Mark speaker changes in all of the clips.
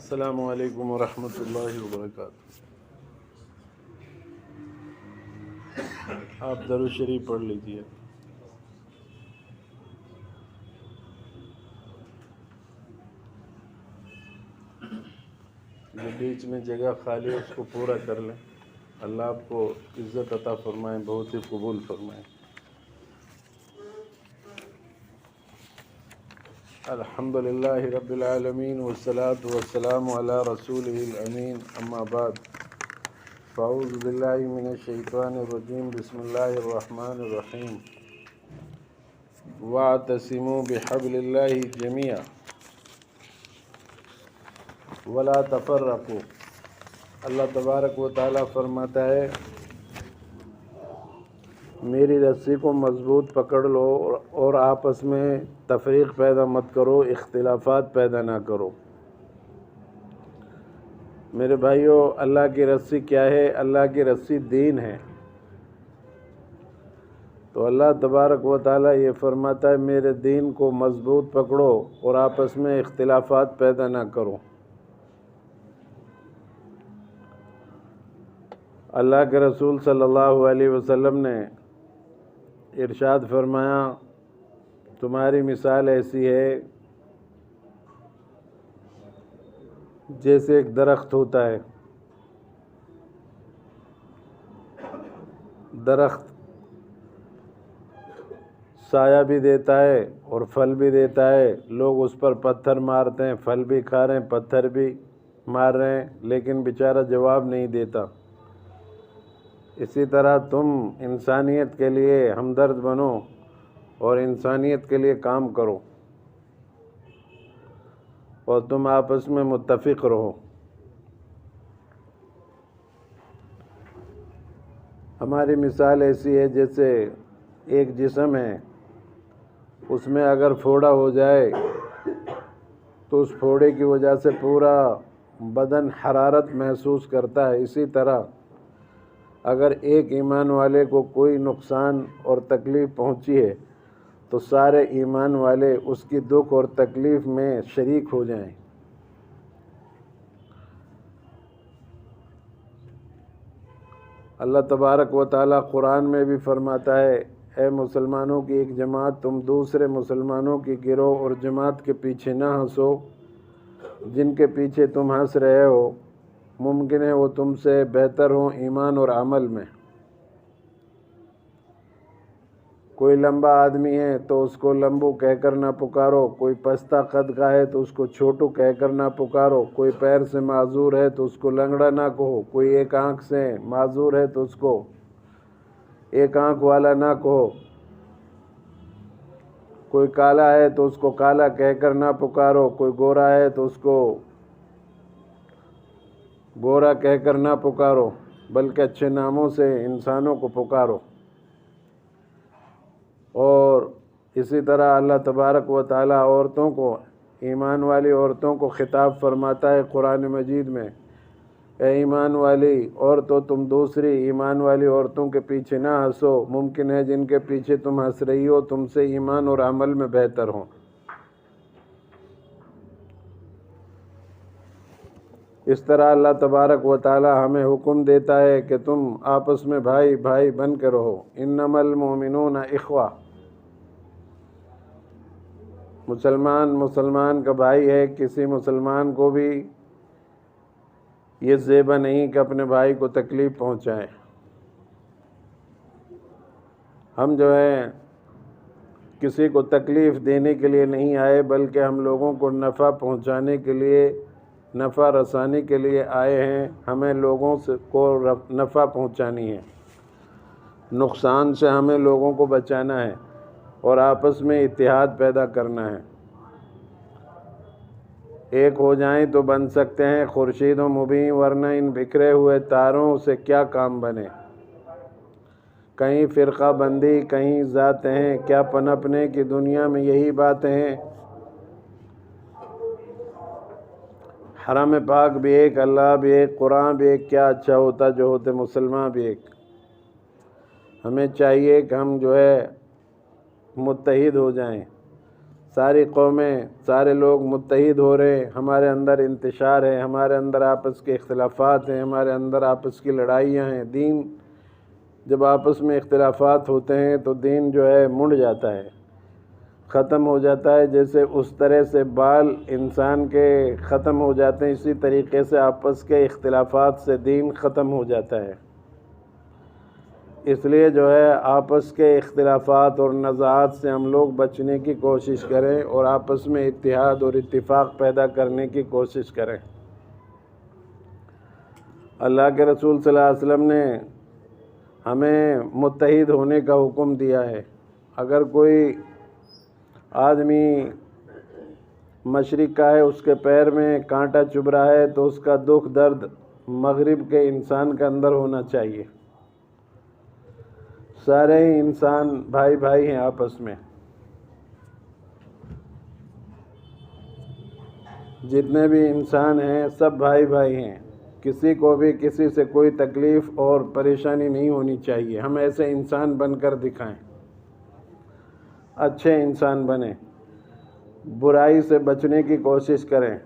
Speaker 1: السلام علیکم ورحمۃ اللہ وبرکاتہ۔ آپ درود شریف پڑھ لیجیے۔ جو بیچ میں جگہ خالی ہے اس کو پورا کر لیں۔ اللہ آپ کو عزت عطا فرمائیں، بہت ہی قبول فرمائیں۔ الحمدللہ رب العالمین والصلاة والسلام علی رسولہ الامین، اما بعد فاعوذ باللہ من الشیطان الرجیم، بسم اللہ الرحمن الرحیم۔ واعتصموا بحبل اللہ جمیعا ولا تفرقوا۔ اللہ تبارک و تعالیٰ فرماتا ہے میری رسی کو مضبوط پکڑ لو اور آپس میں تفریق پیدا مت کرو، اختلافات پیدا نہ کرو۔ میرے بھائیو، اللہ کی رسی کیا ہے؟ اللہ کی رسی دین ہے۔ تو اللہ تبارک و تعالیٰ یہ فرماتا ہے میرے دین کو مضبوط پکڑو اور آپس میں اختلافات پیدا نہ کرو۔ اللہ کے رسول صلی اللہ علیہ وسلم نے ارشاد فرمایا تمہاری مثال ایسی ہے جیسے ایک درخت ہوتا ہے۔ درخت سایہ بھی دیتا ہے اور پھل بھی دیتا ہے۔ لوگ اس پر پتھر مارتے ہیں، پھل بھی کھا رہے ہیں، پتھر بھی مار رہے ہیں، لیکن بیچارہ جواب نہیں دیتا۔ اسی طرح تم انسانیت کے لیے ہمدرد بنو اور انسانیت کے لیے کام کرو اور تم آپس میں متفق رہو۔ ہماری مثال ایسی ہے جیسے ایک جسم ہے، اس میں اگر پھوڑا ہو جائے تو اس پھوڑے کی وجہ سے پورا بدن حرارت محسوس کرتا ہے۔ اسی طرح اگر ایک ایمان والے کو کوئی نقصان اور تکلیف پہنچی ہے تو سارے ایمان والے اس کی دکھ اور تکلیف میں شریک ہو جائیں۔ اللہ تبارک و تعالیٰ قرآن میں بھی فرماتا ہے اے مسلمانوں کی ایک جماعت، تم دوسرے مسلمانوں کی گروہ اور جماعت کے پیچھے نہ ہنسو۔ جن کے پیچھے تم ہنس رہے ہو ممکن ہے وہ تم سے بہتر ہوں ایمان اور عمل میں۔ کوئی لمبا آدمی ہے تو اس کو لمبو کہہ کر نہ پکارو، کوئی پستہ قد کا ہے تو اس کو چھوٹو کہہ کر نہ پکارو، کوئی پیر سے معذور ہے تو اس کو لنگڑا نہ کہو، کوئی ایک آنکھ سے معذور ہے تو اس کو ایک آنکھ والا نہ کہو، کوئی کالا ہے تو اس کو کالا کہہ کر نہ پکارو، کوئی گورا ہے تو اس کو گورا کہہ کر نہ پکارو، بلکہ اچھے ناموں سے انسانوں کو پکارو۔ اور اسی طرح اللہ تبارک و تعالیٰ عورتوں کو، ایمان والی عورتوں کو خطاب فرماتا ہے قرآن مجید میں اے ایمان والی عورتوں، تم دوسری ایمان والی عورتوں کے پیچھے نہ ہنسو، ممکن ہے جن کے پیچھے تم ہنس رہی ہو تم سے ایمان اور عمل میں بہتر ہوں۔ اس طرح اللہ تبارک و تعالی ہمیں حکم دیتا ہے کہ تم آپس میں بھائی بھائی بن کے رہو۔ انما المؤمنون اخوہ، مسلمان کا بھائی ہے۔ کسی مسلمان کو بھی یہ زیبا نہیں کہ اپنے بھائی کو تکلیف پہنچائے۔ ہم جو ہے کسی کو تکلیف دینے کے لیے نہیں آئے، بلکہ ہم لوگوں کو نفع پہنچانے کے لیے، نفع رسانی کے لیے آئے ہیں۔ ہمیں لوگوں کو نفع پہنچانی ہے، نقصان سے ہمیں لوگوں کو بچانا ہے اور آپس میں اتحاد پیدا کرنا ہے۔ ایک ہو جائیں تو بن سکتے ہیں خورشید و مبیں، ورنہ ان بکھرے ہوئے تاروں سے کیا کام بنے۔ کہیں فرقہ بندی، کہیں ذاتیں ہیں، کیا پنپنے کی دنیا میں یہی باتیں ہیں۔ حرم پاک بھی ایک، اللہ بھی ایک، قرآن بھی ایک، کیا اچھا ہوتا جو ہوتے مسلمان بھی ایک۔ ہمیں چاہیے کہ ہم جو ہے متحد ہو جائیں ساری قومیں، سارے لوگ متحد ہو رہے ہیں، ہمارے اندر انتشار ہے، ہمارے اندر آپس کے اختلافات ہیں، ہمارے اندر آپس کی لڑائیاں ہیں۔ دین جب آپس میں اختلافات ہوتے ہیں تو دین جو ہے مڑ جاتا ہے، ختم ہو جاتا ہے۔ جیسے اس طرح سے بال انسان کے ختم ہو جاتے ہیں، اسی طریقے سے آپس کے اختلافات سے دین ختم ہو جاتا ہے۔ اس لیے جو ہے آپس کے اختلافات اور نزاعات سے ہم لوگ بچنے کی کوشش کریں اور آپس میں اتحاد اور اتفاق پیدا کرنے کی کوشش کریں۔ اللہ کے رسول صلی اللہ علیہ وسلم نے ہمیں متحد ہونے کا حکم دیا ہے۔ اگر کوئی آدمی مشرق کا ہے، اس کے پیر میں کانٹا چبھ رہا ہے تو اس کا دکھ درد مغرب کے انسان کے اندر ہونا چاہیے۔ سارے ہی انسان بھائی بھائی ہیں آپس میں، جتنے بھی انسان ہیں سب بھائی بھائی ہیں، کسی کو بھی کسی سے کوئی تکلیف اور پریشانی نہیں ہونی چاہیے۔ ہم ایسے انسان بن کر دکھائیں، اچھے انسان بنیں، برائی سے بچنے کی کوشش کریں،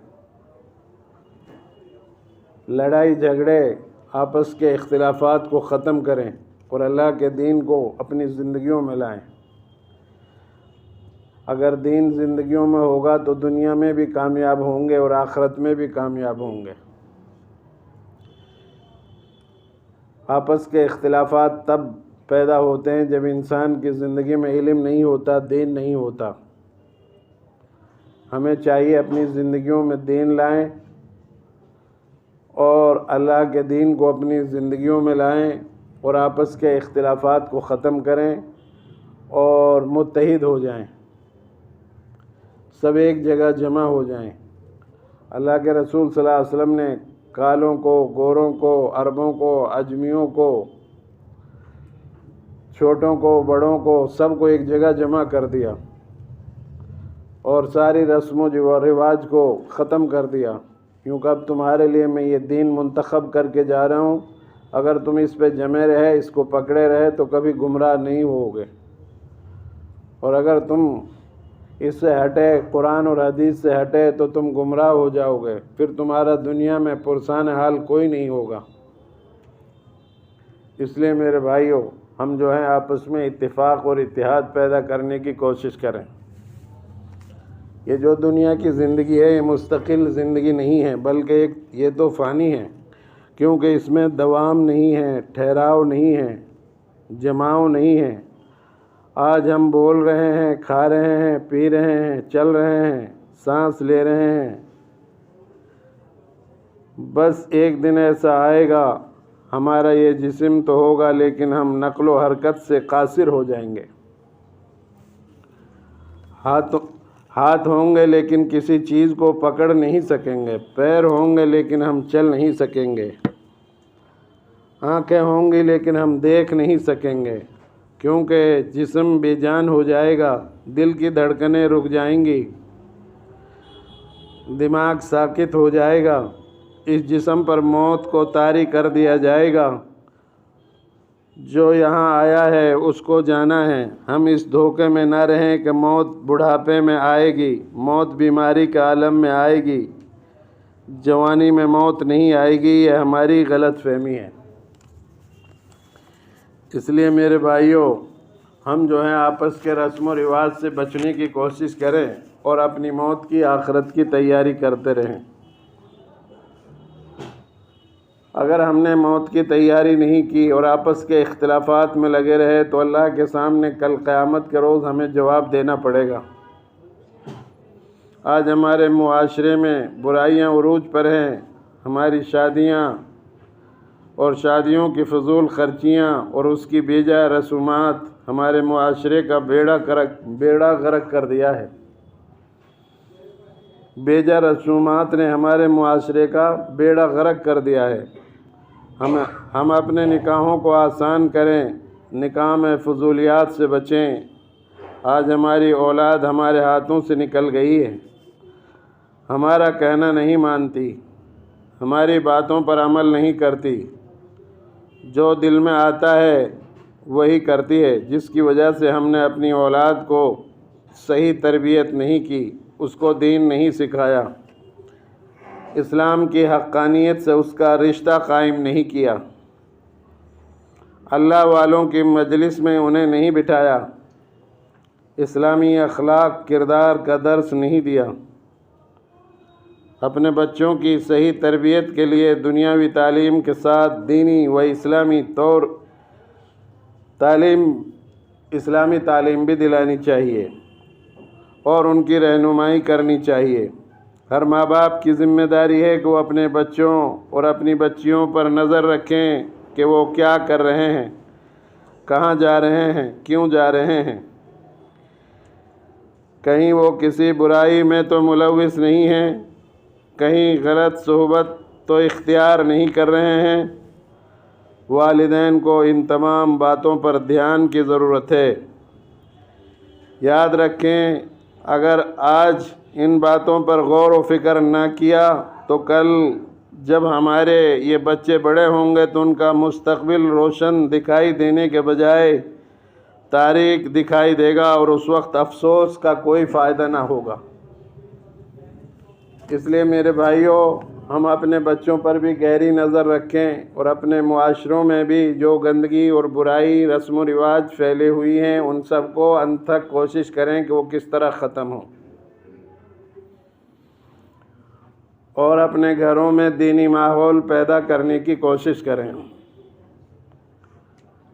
Speaker 1: لڑائی جھگڑے آپس کے اختلافات کو ختم کریں اور اللہ کے دین کو اپنی زندگیوں میں لائیں۔ اگر دین زندگیوں میں ہوگا تو دنیا میں بھی کامیاب ہوں گے اور آخرت میں بھی کامیاب ہوں گے۔ آپس کے اختلافات تب پیدا ہوتے ہیں جب انسان کی زندگی میں علم نہیں ہوتا، دین نہیں ہوتا۔ ہمیں چاہیے اپنی زندگیوں میں دین لائیں اور اللہ کے دین کو اپنی زندگیوں میں لائیں اور آپس کے اختلافات کو ختم کریں اور متحد ہو جائیں، سب ایک جگہ جمع ہو جائیں۔ اللہ کے رسول صلی اللہ علیہ وسلم نے کالوں کو، گوروں کو، عربوں کو، عجمیوں کو، چھوٹوں کو، بڑوں کو، سب کو ایک جگہ جمع کر دیا اور ساری رسم و رواج کو ختم کر دیا، کیونکہ اب تمہارے لیے میں یہ دین منتخب کر کے جا رہا ہوں۔ اگر تم اس پہ جمے رہے، اس کو پکڑے رہے تو کبھی گمراہ نہیں ہوگے، اور اگر تم اس سے ہٹے، قرآن اور حدیث سے ہٹے تو تم گمراہ ہو جاؤ گے، پھر تمہارا دنیا میں پرسان حال کوئی نہیں ہوگا۔ اس لیے میرے بھائیوں، ہم جو ہیں آپس میں اتفاق اور اتحاد پیدا کرنے کی کوشش کریں۔ یہ جو دنیا کی زندگی ہے یہ مستقل زندگی نہیں ہے، بلکہ یہ تو فانی ہے، کیونکہ اس میں دوام نہیں ہے، ٹھہراؤ نہیں ہے، جماؤ نہیں ہے۔ آج ہم بول رہے ہیں، کھا رہے ہیں، پی رہے ہیں، چل رہے ہیں، سانس لے رہے ہیں، بس ایک دن ایسا آئے گا ہمارا یہ جسم تو ہوگا لیکن ہم نقل و حرکت سے قاصر ہو جائیں گے۔ ہاتھ ہوں گے لیکن کسی چیز کو پکڑ نہیں سکیں گے، پیر ہوں گے لیکن ہم چل نہیں سکیں گے، آنکھیں ہوں گی لیکن ہم دیکھ نہیں سکیں گے، کیونکہ جسم بے جان ہو جائے گا، دل کی دھڑکنیں رک جائیں گی، دماغ ساکت ہو جائے گا، اس جسم پر موت کو طاری کر دیا جائے گا۔ جو یہاں آیا ہے اس کو جانا ہے۔ ہم اس دھوکے میں نہ رہیں کہ موت بڑھاپے میں آئے گی، موت بیماری کے عالم میں آئے گی، جوانی میں موت نہیں آئے گی، یہ ہماری غلط فہمی ہے۔ اس لیے میرے بھائیوں، ہم جو ہیں آپس کے رسم و رواج سے بچنے کی کوشش کریں اور اپنی موت کی، آخرت کی تیاری کرتے رہیں۔ اگر ہم نے موت کی تیاری نہیں کی اور آپس کے اختلافات میں لگے رہے تو اللہ کے سامنے کل قیامت کے روز ہمیں جواب دینا پڑے گا۔ آج ہمارے معاشرے میں برائیاں عروج پر ہیں، ہماری شادیاں اور شادیوں کی فضول خرچیاں اور اس کی بے جا رسومات ہمارے معاشرے کا بیڑا غرق کر دیا ہے۔ بے جا رسومات نے ہمارے معاشرے کا بیڑا غرق کر دیا ہے۔ ہم اپنے نکاحوں کو آسان کریں، نکاح میں فضولیات سے بچیں۔ آج ہماری اولاد ہمارے ہاتھوں سے نکل گئی ہے، ہمارا کہنا نہیں مانتی، ہماری باتوں پر عمل نہیں کرتی، جو دل میں آتا ہے وہی کرتی ہے، جس کی وجہ سے ہم نے اپنی اولاد کو صحیح تربیت نہیں کی، اس کو دین نہیں سکھایا، اسلام کی حقانیت سے اس کا رشتہ قائم نہیں کیا، اللہ والوں کی مجلس میں انہیں نہیں بٹھایا، اسلامی اخلاق کردار کا درس نہیں دیا، اپنے بچوں کی صحیح تربیت کے لیے دنیاوی تعلیم کے ساتھ دینی و اسلامی تعلیم بھی دلانی چاہیے اور ان کی رہنمائی کرنی چاہیے۔ ہر ماں باپ کی ذمہ داری ہے کہ وہ اپنے بچوں اور اپنی بچیوں پر نظر رکھیں کہ وہ کیا کر رہے ہیں، کہاں جا رہے ہیں، کیوں جا رہے ہیں، کہیں وہ کسی برائی میں تو ملوث نہیں ہیں، کہیں غلط صحبت تو اختیار نہیں کر رہے ہیں۔ والدین کو ان تمام باتوں پر دھیان کی ضرورت ہے۔ یاد رکھیں، اگر آج ان باتوں پر غور و فکر نہ کیا تو کل جب ہمارے یہ بچے بڑے ہوں گے تو ان کا مستقبل روشن دکھائی دینے کے بجائے تاریک دکھائی دے گا، اور اس وقت افسوس کا کوئی فائدہ نہ ہوگا۔ اس لیے میرے بھائیوں، ہم اپنے بچوں پر بھی گہری نظر رکھیں اور اپنے معاشروں میں بھی جو گندگی اور برائی رسم و رواج پھیلے ہوئی ہیں ان سب کو انت تک کوشش کریں کہ وہ کس طرح ختم ہوں، اور اپنے گھروں میں دینی ماحول پیدا کرنے کی کوشش کریں۔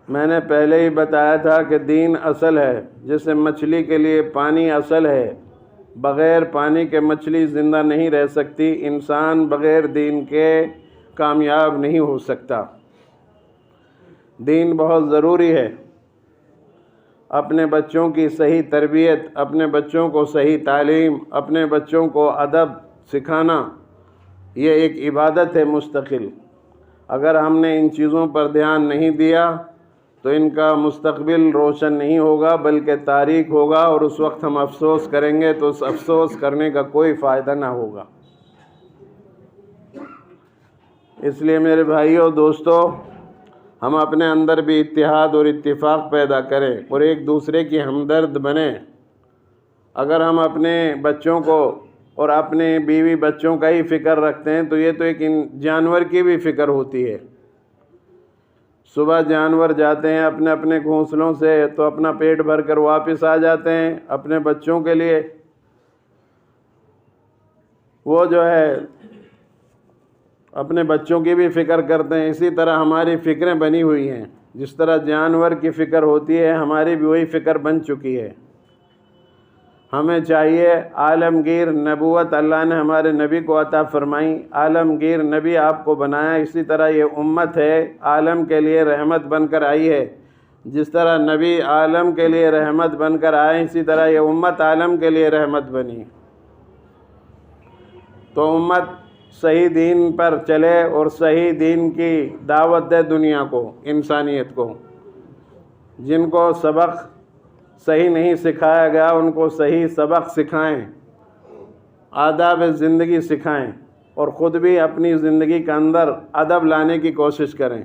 Speaker 1: میں نے پہلے ہی بتایا تھا کہ دین اصل ہے، جیسے مچھلی کے لیے پانی اصل ہے، بغیر پانی کے مچھلی زندہ نہیں رہ سکتی، انسان بغیر دین کے کامیاب نہیں ہو سکتا۔ دین بہت ضروری ہے۔ اپنے بچوں کی صحیح تربیت، اپنے بچوں کو صحیح تعلیم، اپنے بچوں کو ادب سکھانا، یہ ایک عبادت ہے مستقل۔ اگر ہم نے ان چیزوں پر دھیان نہیں دیا تو ان کا مستقبل روشن نہیں ہوگا بلکہ تاریک ہوگا، اور اس وقت ہم افسوس کریں گے تو اس افسوس کرنے کا کوئی فائدہ نہ ہوگا۔ اس لیے میرے بھائیوں دوستو، ہم اپنے اندر بھی اتحاد اور اتفاق پیدا کریں اور ایک دوسرے کی ہمدرد بنیں۔ اگر ہم اپنے بچوں کو اور اپنے بیوی بچوں کا ہی فکر رکھتے ہیں تو یہ تو ایک جانور کی بھی فکر ہوتی ہے۔ صبح جانور جاتے ہیں اپنے اپنے گھونسلوں سے تو اپنا پیٹ بھر کر واپس آ جاتے ہیں، اپنے بچوں کے لیے وہ جو ہے اپنے بچوں کی بھی فکر کرتے ہیں۔ اسی طرح ہماری فکریں بنی ہوئی ہیں، جس طرح جانور کی فکر ہوتی ہے ہماری بھی وہی فکر بن چکی ہے۔ ہمیں چاہیے، عالمگیر نبوت اللہ نے ہمارے نبی کو عطا فرمائی، عالمگیر نبی آپ کو بنایا، اسی طرح یہ امت ہے عالم کے لیے رحمت بن کر آئی ہے۔ جس طرح نبی عالم کے لیے رحمت بن کر آئے، اسی طرح یہ امت عالم کے لیے رحمت بنی۔ تو امت صحیح دین پر چلے اور صحیح دین کی دعوت دے دنیا کو، انسانیت کو۔ جن کو سبق صحیح نہیں سکھایا گیا ان کو صحیح سبق سکھائیں، آداب زندگی سکھائیں، اور خود بھی اپنی زندگی کے اندر ادب لانے کی کوشش کریں،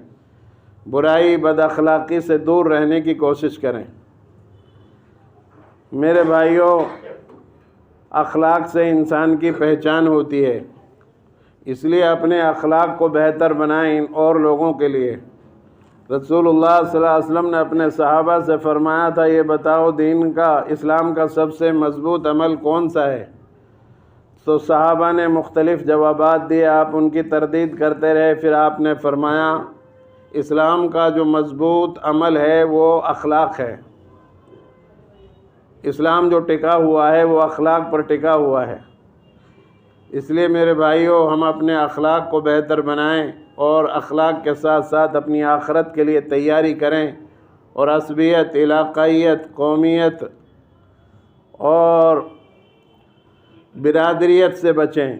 Speaker 1: برائی بد اخلاقی سے دور رہنے کی کوشش کریں۔ میرے بھائیوں، اخلاق سے انسان کی پہچان ہوتی ہے، اس لیے اپنے اخلاق کو بہتر بنائیں اور لوگوں کے لیے۔ رسول اللہ صلی اللہ علیہ وسلم نے اپنے صحابہ سے فرمایا تھا، یہ بتاؤ دین کا، اسلام کا سب سے مضبوط عمل کون سا ہے؟ تو صحابہ نے مختلف جوابات دیے، آپ ان کی تردید کرتے رہے، پھر آپ نے فرمایا اسلام کا جو مضبوط عمل ہے وہ اخلاق ہے۔ اسلام جو ٹکا ہوا ہے وہ اخلاق پر ٹکا ہوا ہے۔ اس لیے میرے بھائیوں، ہم اپنے اخلاق کو بہتر بنائیں اور اخلاق کے ساتھ ساتھ اپنی آخرت کے لیے تیاری کریں، اور عصبیت، علاقائیت، قومیت اور برادریت سے بچیں۔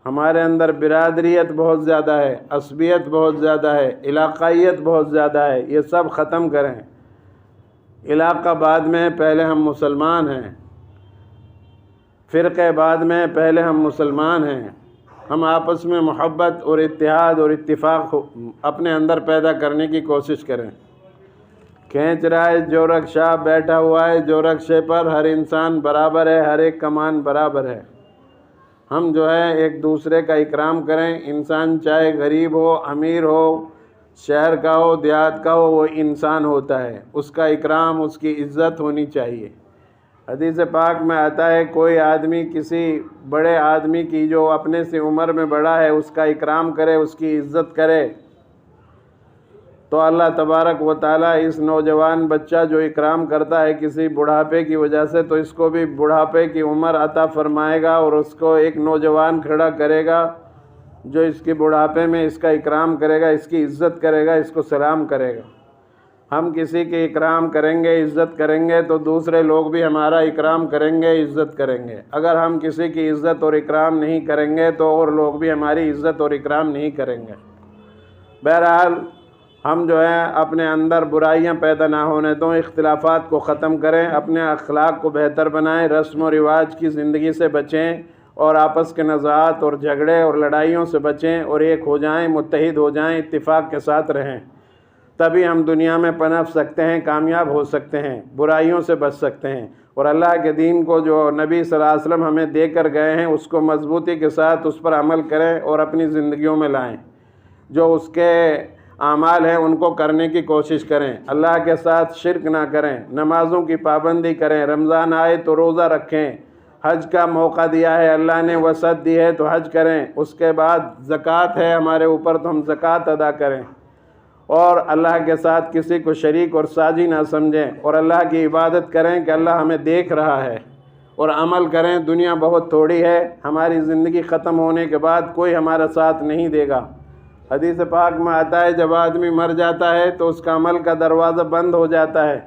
Speaker 1: ہمارے اندر برادریت بہت زیادہ ہے، عصبیت بہت زیادہ ہے، علاقائیت بہت زیادہ ہے، یہ سب ختم کریں۔ علاقہ بعد میں، پہلے ہم مسلمان ہیں، فرقے بعد میں، پہلے ہم مسلمان ہیں۔ ہم آپس میں محبت اور اتحاد اور اتفاق اپنے اندر پیدا کرنے کی کوشش کریں۔ کھینچ رہا ہے جو رکشہ، بیٹھا ہوا ہے جو رکشے پر، ہر انسان برابر ہے، ہر ایک کمان برابر ہے۔ ہم جو ہے ایک دوسرے کا اکرام کریں۔ انسان چاہے غریب ہو، امیر ہو، شہر کا ہو، دیہات کا ہو، وہ انسان ہوتا ہے، اس کا اکرام، اس کی عزت ہونی چاہیے۔ حدیث پاک میں آتا ہے کوئی آدمی کسی بڑے آدمی کی جو اپنے سے عمر میں بڑا ہے اس کا اکرام کرے، اس کی عزت کرے، تو اللہ تبارک و تعالیٰ اس نوجوان بچہ جو اکرام کرتا ہے کسی بڑھاپے کی وجہ سے، تو اس کو بھی بڑھاپے کی عمر عطا فرمائے گا اور اس کو ایک نوجوان کھڑا کرے گا جو اس کے بڑھاپے میں اس کا اکرام کرے گا، اس کی عزت کرے گا، اس کو سلام کرے گا۔ ہم کسی کی اکرام کریں گے، عزت کریں گے تو دوسرے لوگ بھی ہمارا اکرام کریں گے، عزت کریں گے۔ اگر ہم کسی کی عزت اور اکرام نہیں کریں گے تو اور لوگ بھی ہماری عزت اور اکرام نہیں کریں گے۔ بہرحال ہم جو ہے اپنے اندر برائیاں پیدا نہ ہونے دوں، اختلافات کو ختم کریں، اپنے اخلاق کو بہتر بنائیں، رسم و رواج کی زندگی سے بچیں اور آپس کے نزاعات اور جھگڑے اور لڑائیوں سے بچیں اور ایک ہو جائیں، متحد ہو جائیں، اتفاق کے ساتھ رہیں۔ تبھی ہم دنیا میں پنپ سکتے ہیں، کامیاب ہو سکتے ہیں، برائیوں سے بچ سکتے ہیں، اور اللہ کے دین کو جو نبی صلی اللہ علیہ وسلم ہمیں دے کر گئے ہیں اس کو مضبوطی کے ساتھ اس پر عمل کریں اور اپنی زندگیوں میں لائیں۔ جو اس کے اعمال ہیں ان کو کرنے کی کوشش کریں، اللہ کے ساتھ شرک نہ کریں، نمازوں کی پابندی کریں، رمضان آئے تو روزہ رکھیں، حج کا موقع دیا ہے اللہ نے، وسعت دی ہے تو حج کریں، اس کے بعد زکوٰۃ ہے ہمارے اوپر تو ہم زکوٰۃ ادا کریں، اور اللہ کے ساتھ کسی کو شریک اور ساجی نہ سمجھیں، اور اللہ کی عبادت کریں کہ اللہ ہمیں دیکھ رہا ہے، اور عمل کریں۔ دنیا بہت تھوڑی ہے، ہماری زندگی ختم ہونے کے بعد کوئی ہمارا ساتھ نہیں دے گا۔ حدیث پاک میں آتا ہے جب آدمی مر جاتا ہے تو اس کا عمل کا دروازہ بند ہو جاتا ہے،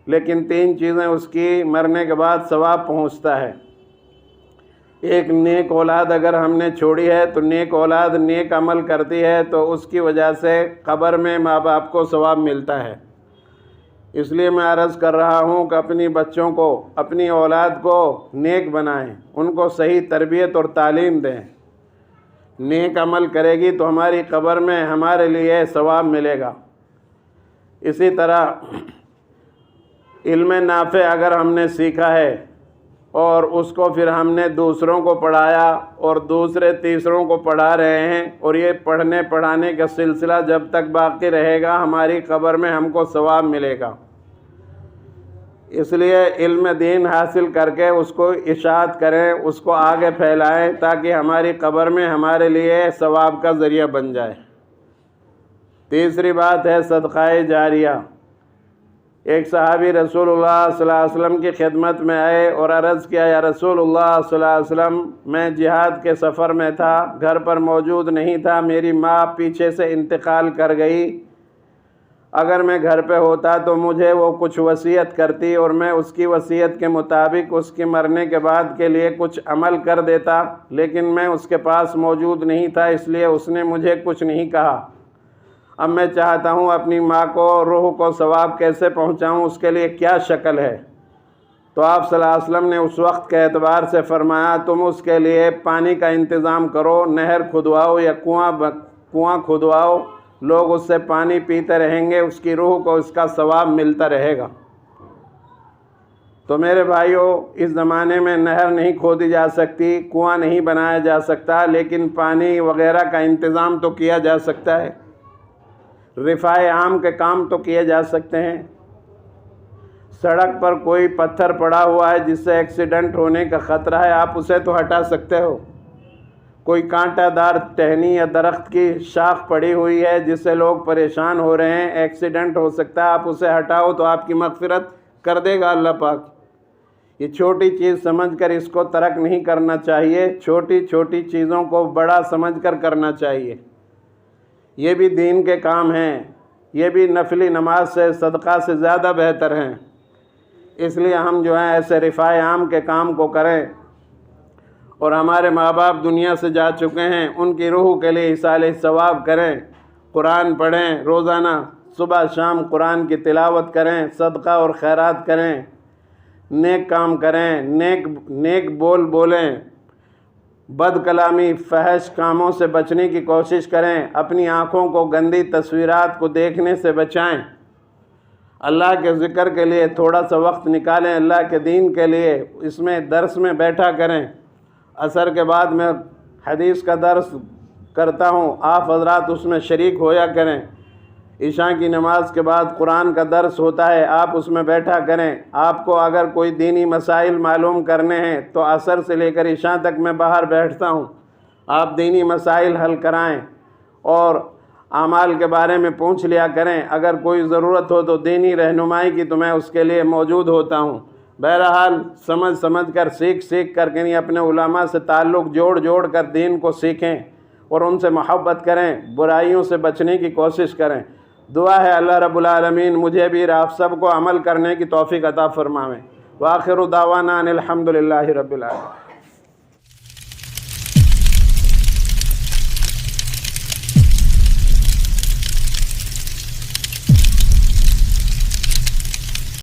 Speaker 1: لیکن 3 چیزیں اس کی مرنے کے بعد ثواب پہنچتا ہے۔ ایک نیک اولاد اگر ہم نے چھوڑی ہے تو نیک اولاد نیک عمل کرتی ہے تو اس کی وجہ سے قبر میں ماں باپ کو ثواب ملتا ہے۔ اس لیے میں عرض کر رہا ہوں کہ اپنی بچوں کو، اپنی اولاد کو نیک بنائیں، ان کو صحیح تربیت اور تعلیم دیں۔ نیک عمل کرے گی تو ہماری قبر میں ہمارے لیے ثواب ملے گا۔ اسی طرح علم نافع اگر ہم نے سیکھا ہے اور اس کو پھر ہم نے دوسروں کو پڑھایا اور دوسرے تیسروں کو پڑھا رہے ہیں، اور یہ پڑھنے پڑھانے کا سلسلہ جب تک باقی رہے گا ہماری قبر میں ہم کو ثواب ملے گا۔ اس لیے علم دین حاصل کر کے اس کو اشاعت کریں، اس کو آگے پھیلائیں تاکہ ہماری قبر میں ہمارے لیے ثواب کا ذریعہ بن جائے۔ تیسری بات ہے صدقہ جاریہ۔ ایک صحابی رسول اللہ صلی اللہ علیہ وسلم کی خدمت میں آئے اور عرض کیا، یا رسول اللہ صلی اللہ علیہ وسلم، میں جہاد کے سفر میں تھا، گھر پر موجود نہیں تھا، میری ماں پیچھے سے انتقال کر گئی، اگر میں گھر پہ ہوتا تو مجھے وہ کچھ وصیت کرتی اور میں اس کی وصیت کے مطابق اس کے مرنے کے بعد کے لیے کچھ عمل کر دیتا، لیکن میں اس کے پاس موجود نہیں تھا اس لیے اس نے مجھے کچھ نہیں کہا۔ اب میں چاہتا ہوں اپنی ماں کو، روح کو ثواب کیسے پہنچاؤں، اس کے لیے کیا شکل ہے؟ تو آپ صلی اللہ علیہ وسلم نے اس وقت کے اعتبار سے فرمایا، تم اس کے لیے پانی کا انتظام کرو، نہر کھدواؤ یا کنواں کھدواؤ، لوگ اس سے پانی پیتے رہیں گے، اس کی روح کو اس کا ثواب ملتا رہے گا۔ تو میرے بھائیوں، اس زمانے میں نہر نہیں کھودی جا سکتی، کنواں نہیں بنایا جا سکتا، لیکن پانی وغیرہ کا انتظام تو کیا جا سکتا ہے، رفاع عام کے کام تو کیے جا سکتے ہیں۔ سڑک پر کوئی پتھر پڑا ہوا ہے جس سے ایکسیڈنٹ ہونے کا خطرہ ہے، آپ اسے تو ہٹا سکتے ہو۔ کوئی کانٹا دار ٹہنی یا درخت کی شاخ پڑی ہوئی ہے جس سے لوگ پریشان ہو رہے ہیں، ایکسیڈنٹ ہو سکتا ہے، آپ اسے ہٹاؤ تو آپ کی مغفرت کر دے گا اللہ پاک۔ یہ چھوٹی چیز سمجھ کر اس کو ترک نہیں کرنا چاہیے، چھوٹی چھوٹی چیزوں کو بڑا سمجھ کر کرنا چاہیے۔ یہ بھی دین کے کام ہیں، یہ بھی نفلی نماز سے، صدقہ سے زیادہ بہتر ہیں۔ اس لیے ہم جو ہیں ایسے رفاع عام کے کام کو کریں، اور ہمارے ماں باپ دنیا سے جا چکے ہیں، ان کی روح کے لیے ایصال ثواب کریں، قرآن پڑھیں، روزانہ صبح شام قرآن کی تلاوت کریں، صدقہ اور خیرات کریں، نیک کام کریں، نیک بول بولیں، بد کلامی فحش کاموں سے بچنے کی کوشش کریں، اپنی آنکھوں کو گندی تصویرات کو دیکھنے سے بچائیں۔ اللہ کے ذکر کے لیے تھوڑا سا وقت نکالیں، اللہ کے دین کے لیے اس میں درس میں بیٹھا کریں۔ عصر کے بعد میں حدیث کا درس کرتا ہوں، آپ حضرات اس میں شریک ہویا کریں۔ عشاء کی نماز کے بعد قرآن کا درس ہوتا ہے، آپ اس میں بیٹھا کریں۔ آپ کو اگر کوئی دینی مسائل معلوم کرنے ہیں تو عصر سے لے کر عشاء تک میں باہر بیٹھتا ہوں، آپ دینی مسائل حل کرائیں اور اعمال کے بارے میں پوچھ لیا کریں۔ اگر کوئی ضرورت ہو تو دینی رہنمائی کی تو میں اس کے لیے موجود ہوتا ہوں۔ بہرحال سمجھ کر سیکھ کر کے اپنے علماء سے تعلق جوڑ کر دین کو سیکھیں اور ان سے محبت کریں، برائیوں سے بچنے کی کوشش کریں۔ دعا ہے اللہ رب العالمین مجھے بھی آپ سب کو عمل کرنے کی توفیق عطا فرمائیں۔ وآخر دعوانا ان الحمد للہ رب العالمین۔